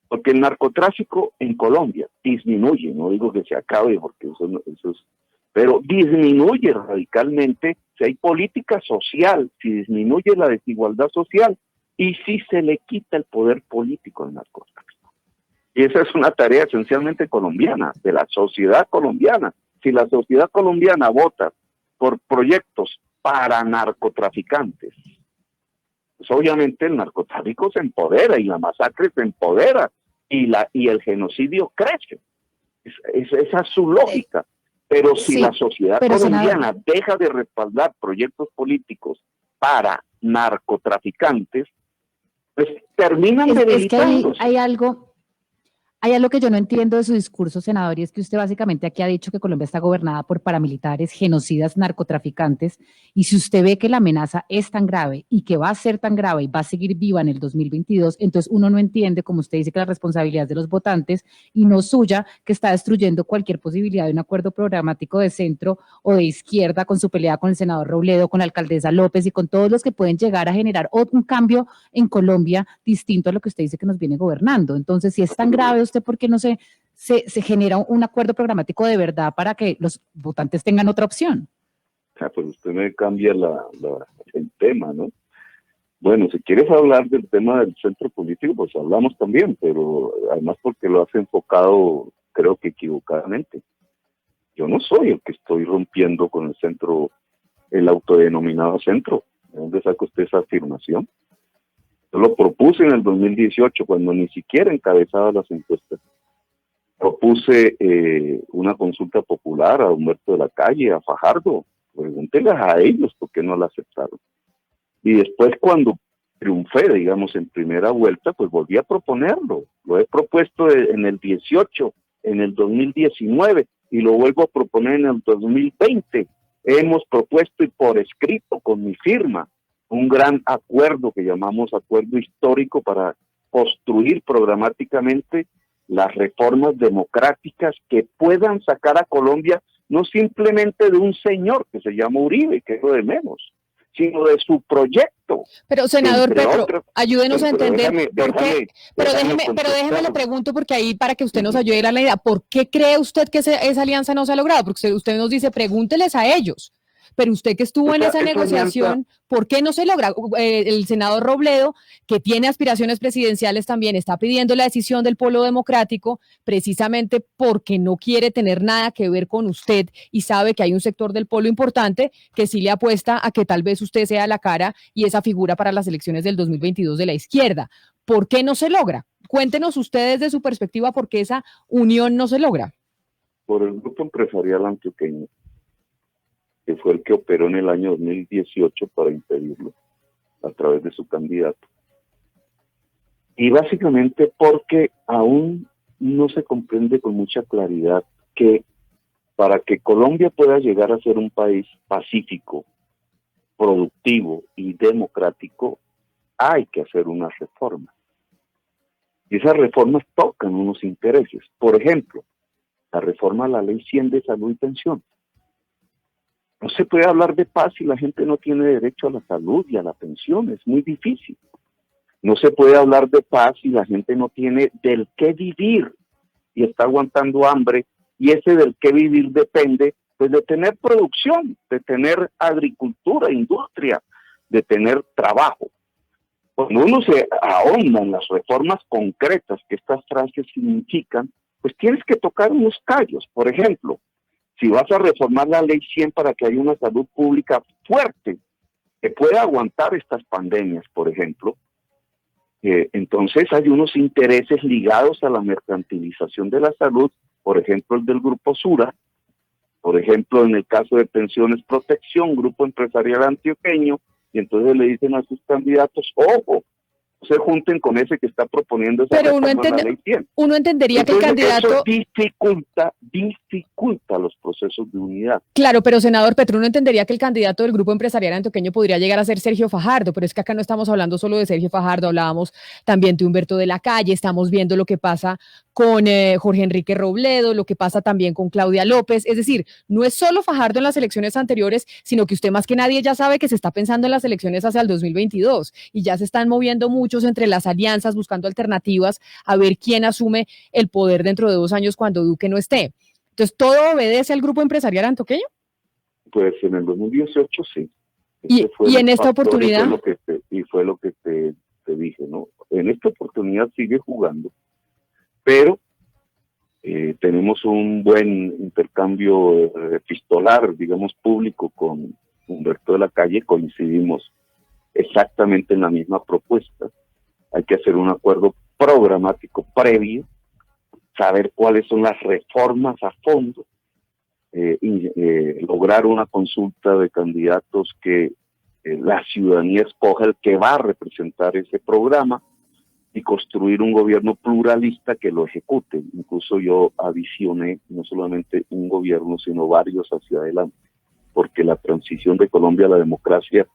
Porque el narcotráfico en Colombia disminuye, no digo que se acabe, porque eso es, pero disminuye radicalmente si hay política social, si disminuye la desigualdad social y si se le quita el poder político al narcotráfico. Y esa es una tarea esencialmente colombiana, de la sociedad colombiana. Si la sociedad colombiana vota por proyectos para narcotraficantes, pues obviamente el narcotráfico se empodera y la masacre se empodera y el genocidio crece. Esa es su lógica. Pero si Sí, la sociedad pero colombiana deja de respaldar proyectos políticos para narcotraficantes, pues terminan es que debilitándose. hay algo que yo no entiendo de su discurso, senador, y es que usted básicamente aquí ha dicho que Colombia está gobernada por paramilitares, genocidas, narcotraficantes, y si usted ve que la amenaza es tan grave y que va a ser tan grave y va a seguir viva en el 2022, entonces uno no entiende, como usted dice, que la responsabilidad es de los votantes y no suya, que está destruyendo cualquier posibilidad de un acuerdo programático de centro o de izquierda con su pelea con el senador Robledo, con la alcaldesa López y con todos los que pueden llegar a generar un cambio en Colombia distinto a lo que usted dice que nos viene gobernando. Entonces, si es tan grave, ¿usted por qué no se genera un acuerdo programático de verdad para que los votantes tengan otra opción? Pues usted me cambia el tema, ¿no? Bueno, si quieres hablar del tema del centro político, pues hablamos también, pero además porque lo has enfocado, creo que equivocadamente. Yo no soy el que estoy rompiendo con el centro, el autodenominado centro. ¿De dónde saca usted esa afirmación? Yo lo propuse en el 2018, cuando ni siquiera encabezaba las encuestas. Propuse una consulta popular a Humberto de la Calle, a Fajardo. Pregúnteles a ellos por qué no la aceptaron. Y después, cuando triunfé, digamos, en primera vuelta, pues volví a proponerlo. Lo he propuesto en el 18, en el 2019, y lo vuelvo a proponer en el 2020. Hemos propuesto y por escrito, con mi firma, un gran acuerdo que llamamos acuerdo histórico para construir programáticamente las reformas democráticas que puedan sacar a Colombia no simplemente de un señor que se llama Uribe, que es lo de menos, sino de su proyecto. Pero, senador Petro, otras, ayúdenos a entender déjame, por qué, pero déjeme le pregunto, porque ahí para que usted nos ayude a dar la idea, ¿por qué cree usted que esa alianza no se ha logrado? Porque usted nos dice, pregúnteles a ellos. Pero usted que estuvo en esa negociación, ¿por qué no se logra? El senador Robledo, que tiene aspiraciones presidenciales también, está pidiendo la decisión del Polo Democrático precisamente porque no quiere tener nada que ver con usted y sabe que hay un sector del Polo importante que sí le apuesta a que tal vez usted sea la cara y esa figura para las elecciones del 2022 de la izquierda. ¿Por qué no se logra? Cuéntenos ustedes desde su perspectiva por qué esa unión no se logra. Por el grupo empresarial antioqueño, que fue el que operó en el año 2018 para impedirlo a través de su candidato. Y básicamente porque aún no se comprende con mucha claridad que para que Colombia pueda llegar a ser un país pacífico, productivo y democrático, hay que hacer unas reformas. Y esas reformas tocan unos intereses. Por ejemplo, la reforma a la Ley 100 de salud y pensión. No se puede hablar de paz si la gente no tiene derecho a la salud y a la pensión, es muy difícil. No se puede hablar de paz si la gente no tiene del qué vivir y está aguantando hambre, y ese del qué vivir depende pues de tener producción, de tener agricultura, industria, de tener trabajo. Cuando uno se ahonda en las reformas concretas que estas frases significan, pues tienes que tocar unos callos. Por ejemplo, si vas a reformar la Ley 100 para que haya una salud pública fuerte, que pueda aguantar estas pandemias, por ejemplo, Entonces hay unos intereses ligados a la mercantilización de la salud, por ejemplo el del Grupo Sura, por ejemplo en el caso de Pensiones Protección, Grupo Empresarial Antioqueño, y entonces le dicen a sus candidatos, ojo, se junten con ese que está proponiendo esa Pero reforma a la ley 100. uno entendería Entonces, que el candidato... eso dificulta los procesos de unidad. Claro, pero senador Petro, uno entendería que el candidato del Grupo Empresarial Antioqueño podría llegar a ser Sergio Fajardo, pero es que acá no estamos hablando solo de Sergio Fajardo, hablábamos también de Humberto de la Calle, estamos viendo lo que pasa con Jorge Enrique Robledo, lo que pasa también con Claudia López, es decir, no es solo Fajardo en las elecciones anteriores, sino que usted más que nadie ya sabe que se está pensando en las elecciones hacia el 2022 y ya se están moviendo muchos entre las alianzas, buscando alternativas a ver quién asume el poder dentro de 2 años cuando Duque no esté. Entonces, ¿todo obedece al Grupo Empresarial Antioqueño? Pues en el 2018 sí. Y en esta oportunidad... Fue lo que te dije, ¿no? En esta oportunidad sigue jugando, pero tenemos un buen intercambio epistolar, digamos, público con Humberto de la Calle, coincidimos exactamente en la misma propuesta. Hay que hacer un acuerdo programático previo, saber cuáles son las reformas a fondo, lograr una consulta de candidatos que la ciudadanía escoja el que va a representar ese programa y construir un gobierno pluralista que lo ejecute. Incluso yo adicioné no solamente un gobierno, sino varios hacia adelante, porque la transición de Colombia a la democracia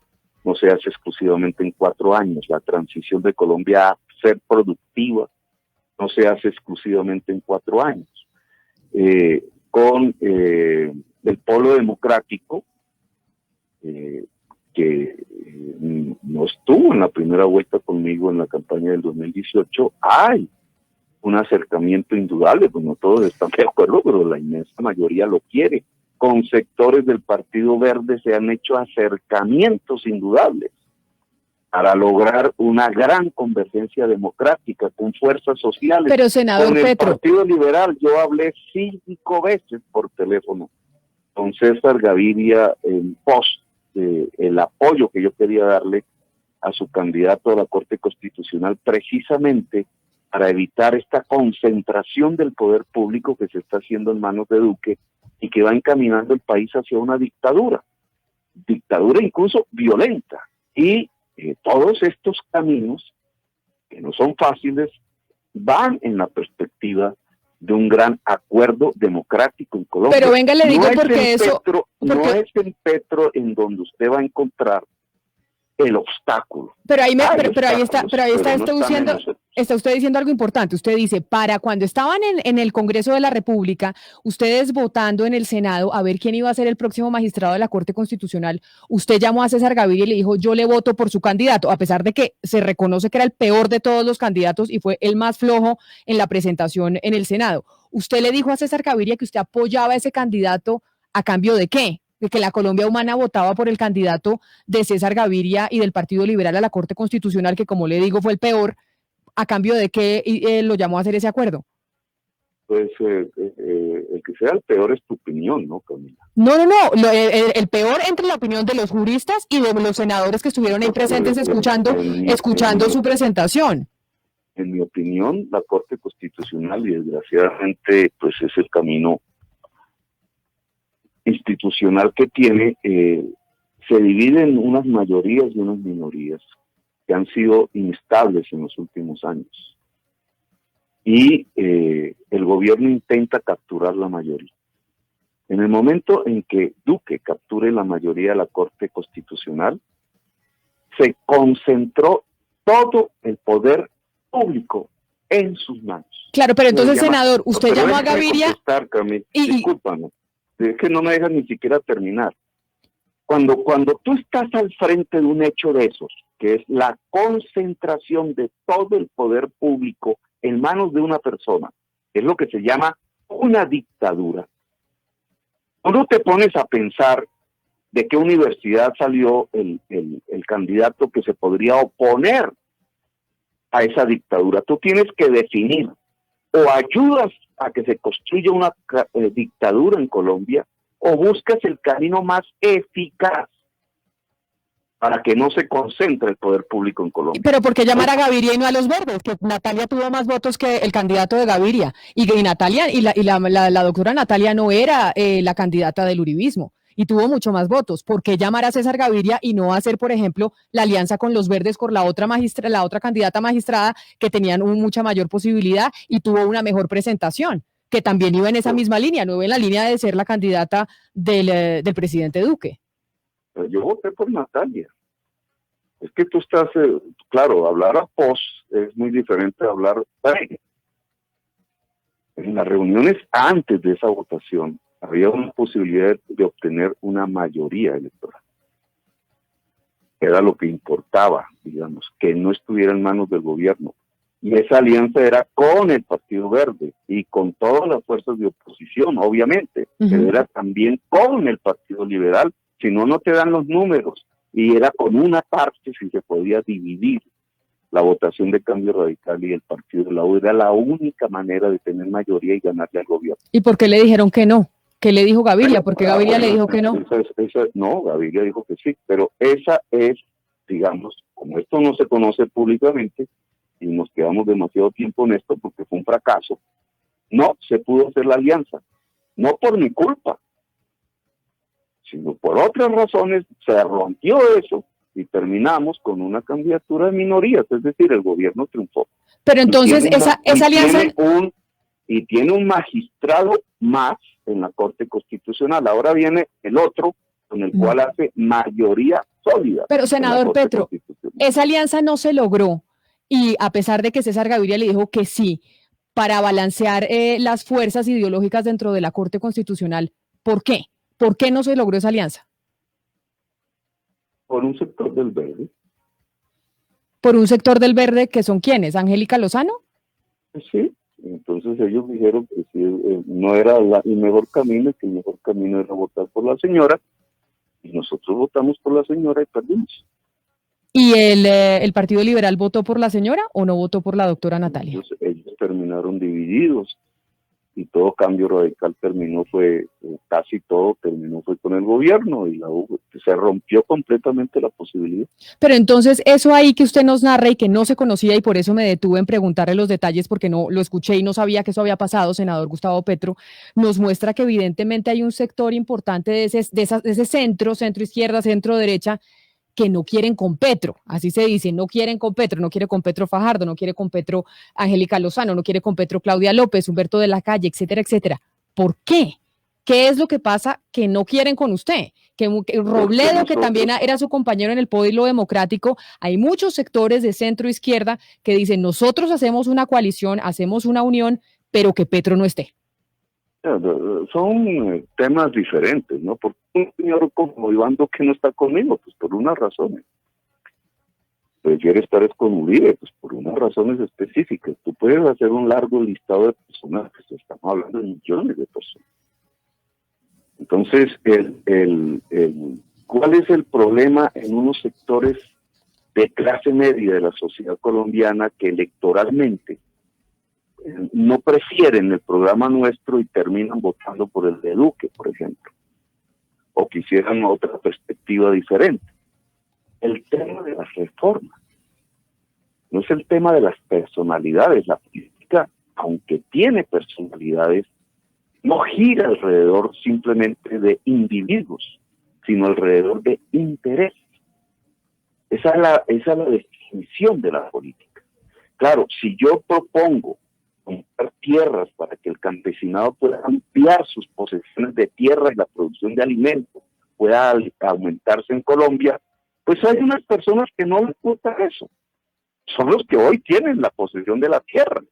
no se hace exclusivamente en 4 años. La transición de Colombia a ser productiva no se hace exclusivamente en 4 años. Con el Polo Democrático, que no estuvo en la primera vuelta conmigo en la campaña del 2018, hay un acercamiento indudable, pues no todos están de acuerdo, pero la inmensa mayoría lo quiere. Con sectores del Partido Verde se han hecho acercamientos indudables para lograr una gran convergencia democrática con fuerzas sociales. Pero, senador con el Petro, Partido Liberal yo hablé 5 veces por teléfono con César Gaviria en pos de el apoyo que yo quería darle a su candidato a la Corte Constitucional, precisamente para evitar esta concentración del poder público que se está haciendo en manos de Duque y que va encaminando el país hacia una dictadura incluso violenta. Y todos estos caminos, que no son fáciles, van en la perspectiva de un gran acuerdo democrático en Colombia. Pero venga, le digo porque eso... No es en Petro en donde usted va a encontrar el obstáculo. Pero ahí está usted diciendo algo importante. Usted dice, para cuando estaban en el Congreso de la República, ustedes votando en el Senado a ver quién iba a ser el próximo magistrado de la Corte Constitucional, usted llamó a César Gaviria y le dijo, yo le voto por su candidato, a pesar de que se reconoce que era el peor de todos los candidatos y fue el más flojo en la presentación en el Senado. Usted le dijo a César Gaviria que usted apoyaba a ese candidato, ¿a cambio de qué? De que la Colombia Humana votaba por el candidato de César Gaviria y del Partido Liberal a la Corte Constitucional, que como le digo fue el peor, ¿a cambio de qué lo llamó a hacer ese acuerdo? Pues el que sea el peor es tu opinión, ¿no, Camila? No, el peor entre la opinión de los juristas y de los senadores que estuvieron ahí presentes escuchando su presentación. En mi opinión, la Corte Constitucional, y desgraciadamente pues es el camino institucional que tiene, se divide en unas mayorías y unas minorías que han sido inestables en los últimos años. Y el gobierno intenta capturar la mayoría. En el momento en que Duque capture la mayoría de la Corte Constitucional, se concentró todo el poder público en sus manos. Claro, pero entonces, senador, usted llamó a Gaviria... Discúlpame, es que no me dejas ni siquiera terminar. Cuando tú estás al frente de un hecho de esos, que es la concentración de todo el poder público en manos de una persona, es lo que se llama una dictadura. Cuando te pones a pensar de qué universidad salió el candidato que se podría oponer a esa dictadura, tú tienes que definir o ayudas a que se construya una dictadura en Colombia o buscas el camino más eficaz para que no se concentre el poder público en Colombia. Pero ¿por qué llamar a Gaviria y no a los verdes? Que Natalia tuvo más votos que el candidato de Gaviria. Y Natalia, la doctora Natalia no era la candidata del uribismo y tuvo mucho más votos. ¿Por qué llamar a César Gaviria y no hacer, por ejemplo, la alianza con los verdes con la otra candidata magistrada que tenían mucha mayor posibilidad y tuvo una mejor presentación, que también iba en esa misma línea, no iba en la línea de ser la candidata del presidente Duque? Pero yo voté por Natalia. Es que tú estás, claro, hablar a pos es muy diferente a hablar pre. En las reuniones antes de esa votación había una posibilidad de obtener una mayoría electoral. Era lo que importaba, digamos, que no estuviera en manos del gobierno. Y esa alianza era con el Partido Verde y con todas las fuerzas de oposición, obviamente, pero era también con el Partido Liberal. Si no, no te dan los números. Y era con una parte si se podía dividir la votación de Cambio Radical y el partido de la U. Era la única manera de tener mayoría y ganarle al gobierno. ¿Y por qué le dijeron que no? ¿Qué le dijo Gaviria? Porque Gaviria le dijo que no. No, Gaviria dijo que sí, pero esa es, digamos, como esto no se conoce públicamente y nos quedamos demasiado tiempo en esto porque fue un fracaso, no se pudo hacer la alianza. No por mi culpa, sino por otras razones se rompió eso y terminamos con una candidatura de minorías, es decir, el gobierno triunfó. Pero entonces esa alianza... Tiene un magistrado más en la Corte Constitucional. Ahora viene el otro, con el cual hace mayoría sólida. Pero, senador Petro, esa alianza no se logró, y a pesar de que César Gaviria le dijo que sí, para balancear las fuerzas ideológicas dentro de la Corte Constitucional, ¿por qué? ¿Por qué no se logró esa alianza? Por un sector del Verde. ¿Por un sector del Verde que son quiénes? ¿Angélica Lozano? Sí, entonces ellos dijeron que sí, no era el mejor camino, que el mejor camino era votar por la señora, y nosotros votamos por la señora y perdimos. ¿Y el Partido Liberal votó por la señora o no votó por la doctora Natalia? Ellos terminaron divididos y todo Cambio Radical casi todo terminó con el gobierno y se rompió completamente la posibilidad. Pero entonces eso ahí que usted nos narra y que no se conocía, y por eso me detuve en preguntarle los detalles porque no lo escuché y no sabía que eso había pasado, senador Gustavo Petro, nos muestra que evidentemente hay un sector importante de ese centro izquierda, centro derecha, que no quieren con Petro, así se dice, no quieren con Petro, no quiere con Petro Fajardo, no quiere con Petro Angélica Lozano, no quiere con Petro Claudia López, Humberto de la Calle, etcétera, etcétera. ¿Por qué? ¿Qué es lo que pasa que no quieren con usted? Que Robledo, que también era su compañero en el Polo Democrático, hay muchos sectores de centro izquierda que dicen, nosotros hacemos una coalición, hacemos una unión, pero que Petro no esté. Son temas diferentes, ¿no? Porque un señor como Iván Duque no está conmigo, pues por unas razones. Prefiere estar con Uribe, pues por unas razones específicas. Tú puedes hacer un largo listado de personas, pues estamos hablando de millones de personas. Entonces, ¿cuál es el problema en unos sectores de clase media de la sociedad colombiana que electoralmente no prefieren el programa nuestro y terminan votando por el de Duque, por ejemplo, o quisieran otra perspectiva diferente? El tema de las reformas, no es el tema de las personalidades. La política, aunque tiene personalidades, no gira alrededor simplemente de individuos, sino alrededor de intereses. Esa es la definición de la política. Claro, si yo propongo comprar tierras para que el campesinado pueda ampliar sus posesiones de tierra y la producción de alimentos pueda aumentarse en Colombia, pues hay unas personas que no les gusta eso. Son los que hoy tienen la posesión de la tierra.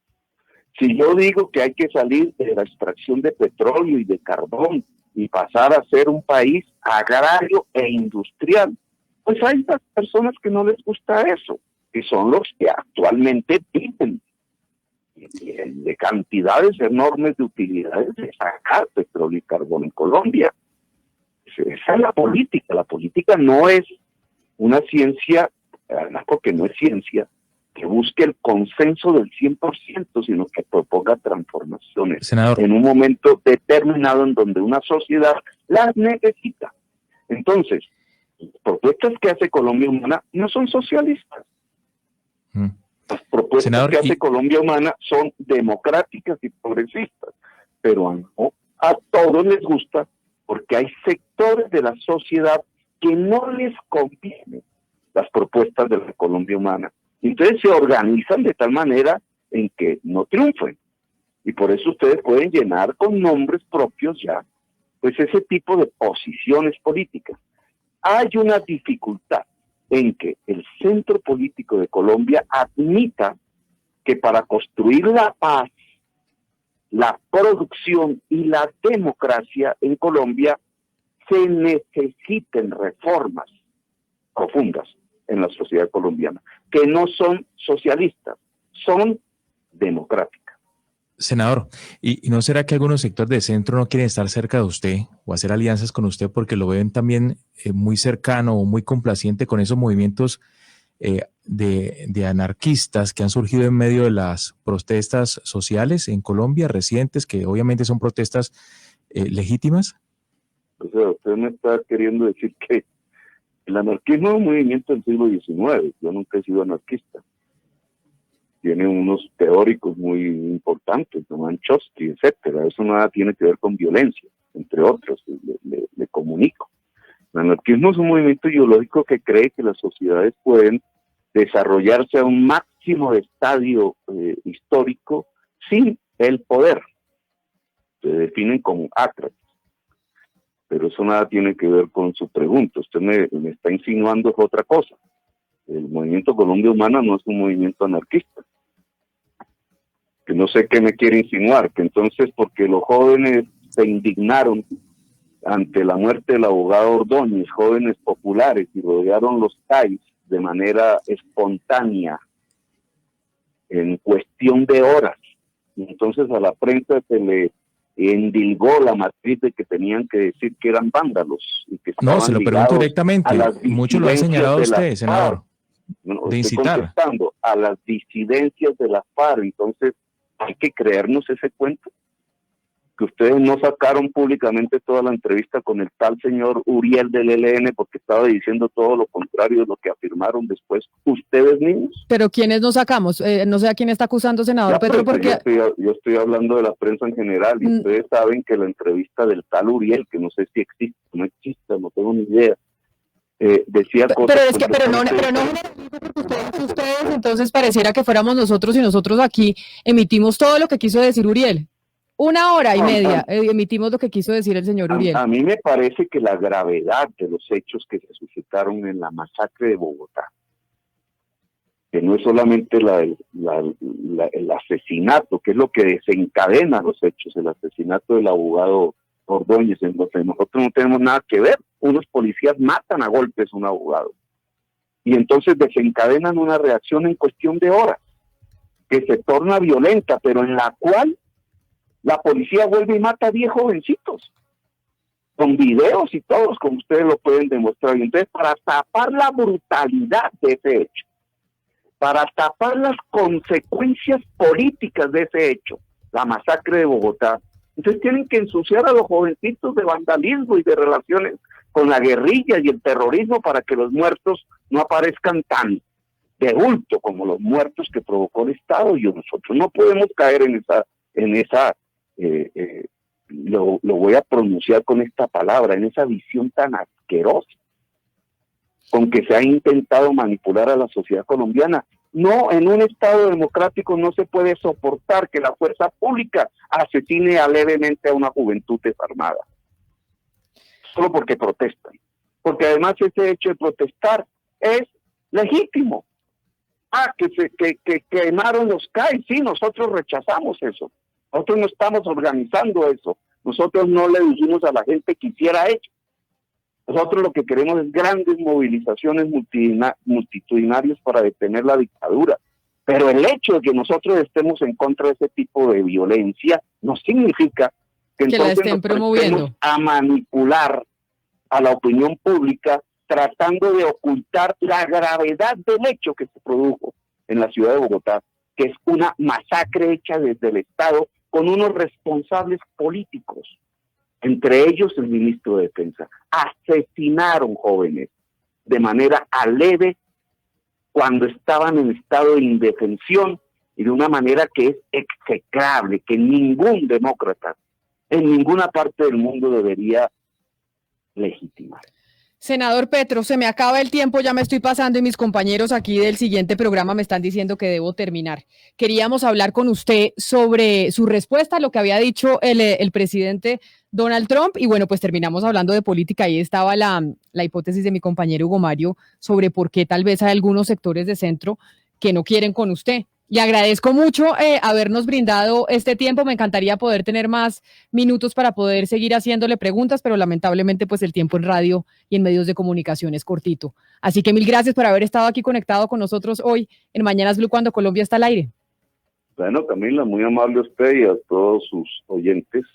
Si yo digo que hay que salir de la extracción de petróleo y de carbón y pasar a ser un país agrario e industrial, pues hay unas personas que no les gusta eso, que son los que actualmente viven de cantidades enormes de utilidades de sacar petróleo y carbón en Colombia. Esa es la política. La política no es una ciencia, además porque no es ciencia, que busque el consenso del 100%, sino que proponga transformaciones, senador, en un momento determinado en donde una sociedad las necesita. Entonces, Las propuestas que hace Colombia Humana no son socialistas. Las propuestas Senador, que hace Colombia Humana son democráticas y progresistas, pero no a todos les gusta, porque hay sectores de la sociedad que no les convienen las propuestas de la Colombia Humana. Entonces se organizan de tal manera en que no triunfen. Y por eso ustedes pueden llenar con nombres propios ya, pues ese tipo de posiciones políticas. Hay una dificultad en que el centro político de Colombia admita que para construir la paz, la producción y la democracia en Colombia se necesiten reformas profundas en la sociedad colombiana, que no son socialistas, son democráticas. Senador, ¿y no será que algunos sectores de centro no quieren estar cerca de usted o hacer alianzas con usted porque lo ven también muy cercano o muy complaciente con esos movimientos de anarquistas que han surgido en medio de las protestas sociales en Colombia recientes, que obviamente son protestas legítimas? O sea, usted me está queriendo decir que el anarquismo es un movimiento del siglo XIX. Yo nunca he sido anarquista. Tiene unos teóricos muy importantes, Noam Chomsky, etcétera. Eso nada tiene que ver con violencia, entre otros, le comunico. El anarquismo es un movimiento ideológico que cree que las sociedades pueden desarrollarse a un máximo de estadio histórico sin el poder. Se definen como ácratas. Pero eso nada tiene que ver con su pregunta. Usted me está insinuando otra cosa. El movimiento Colombia Humana no es un movimiento anarquista. Que no sé qué me quiere insinuar, que entonces porque los jóvenes se indignaron ante la muerte del abogado Ordóñez, jóvenes populares, y rodearon los CAIs de manera espontánea, en cuestión de horas. Y entonces a la prensa se le endilgó la matriz de que tenían que decir que eran vándalos. Y que No, se lo pregunto directamente. Mucho lo ha señalado usted, senador, de incitar. Contestando a las disidencias de la FARC. Entonces hay que creernos ese cuento. Que ustedes no sacaron públicamente toda la entrevista con el tal señor Uriel del ELN porque estaba diciendo todo lo contrario de lo que afirmaron después ustedes mismos. Pero ¿quiénes nos sacamos? No sé a quién está acusando, senador Petro, porque... Yo estoy hablando de la prensa en general y ustedes saben que la entrevista del tal Uriel, que no sé si existe o no existe, no tengo ni idea, decía cosas... Pero es que, pero no porque ustedes entonces pareciera que fuéramos nosotros y nosotros aquí emitimos todo lo que quiso decir Uriel. 1 hora y media emitimos lo que quiso decir el señor Uriel. A mí me parece que la gravedad de los hechos que se suscitaron en la masacre de Bogotá, que no es solamente el asesinato, que es lo que desencadena los hechos, el asesinato del abogado Ordóñez, en donde nosotros no tenemos nada que ver. Unos policías matan a golpes a un abogado y entonces desencadenan una reacción en cuestión de horas que se torna violenta, pero en la cual la policía vuelve y mata a 10 jovencitos, con videos y todos, como ustedes lo pueden demostrar. Y entonces, para tapar la brutalidad de ese hecho, para tapar las consecuencias políticas de ese hecho, la masacre de Bogotá, entonces tienen que ensuciar a los jovencitos de vandalismo y de relaciones con la guerrilla y el terrorismo para que los muertos no aparezcan tan de bulto como los muertos que provocó el Estado. Y nosotros no podemos caer en esa lo voy a pronunciar con esta palabra, en esa visión tan asquerosa con que se ha intentado manipular a la sociedad colombiana. No, en un Estado democrático no se puede soportar que la fuerza pública asesine levemente a una juventud desarmada, solo porque protestan, porque además ese hecho de protestar es legítimo. Que quemaron los CAI, sí, nosotros rechazamos eso. Nosotros no estamos organizando eso. Nosotros no le dijimos a la gente que hiciera eso. Nosotros lo que queremos es grandes movilizaciones multitudinarias para detener la dictadura. Pero el hecho de que nosotros estemos en contra de ese tipo de violencia no significa que entonces la estén promoviendo a manipular a la opinión pública tratando de ocultar la gravedad del hecho que se produjo en la ciudad de Bogotá, que es una masacre hecha desde el Estado con unos responsables políticos, entre ellos el ministro de Defensa. Asesinaron jóvenes de manera aleve cuando estaban en estado de indefensión y de una manera que es execrable, que ningún demócrata en ninguna parte del mundo debería legitimar. Senador Petro, se me acaba el tiempo, ya me estoy pasando y mis compañeros aquí del siguiente programa me están diciendo que debo terminar. Queríamos hablar con usted sobre su respuesta a lo que había dicho el presidente Donald Trump y bueno, pues terminamos hablando de política. Ahí estaba la hipótesis de mi compañero Hugo Mario sobre por qué tal vez hay algunos sectores de centro que no quieren con usted. Le agradezco mucho habernos brindado este tiempo. Me encantaría poder tener más minutos para poder seguir haciéndole preguntas, pero lamentablemente pues el tiempo en radio y en medios de comunicación es cortito. Así que mil gracias por haber estado aquí conectado con nosotros hoy en Mañanas Blue cuando Colombia está al aire. Bueno, Camila, muy amable a usted y a todos sus oyentes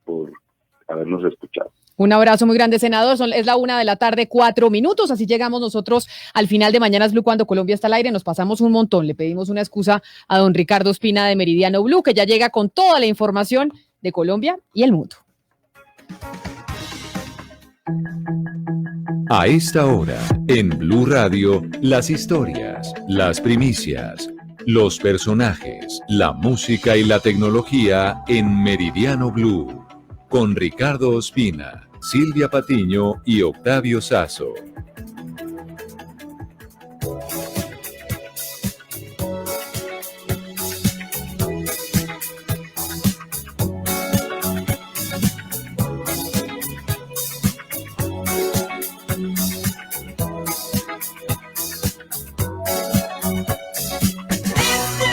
por habernos escuchado. Un abrazo muy grande, senador. Es la 1:04 p.m. Así llegamos nosotros al final de Mañanas Blue cuando Colombia está al aire. Nos pasamos un montón. Le pedimos una excusa a don Ricardo Ospina de Meridiano Blue, que ya llega con toda la información de Colombia y el mundo. A esta hora, en Blue Radio, las historias, las primicias, los personajes, la música y la tecnología en Meridiano Blue. Con Ricardo Ospina, Silvia Patiño y Octavio Sazo.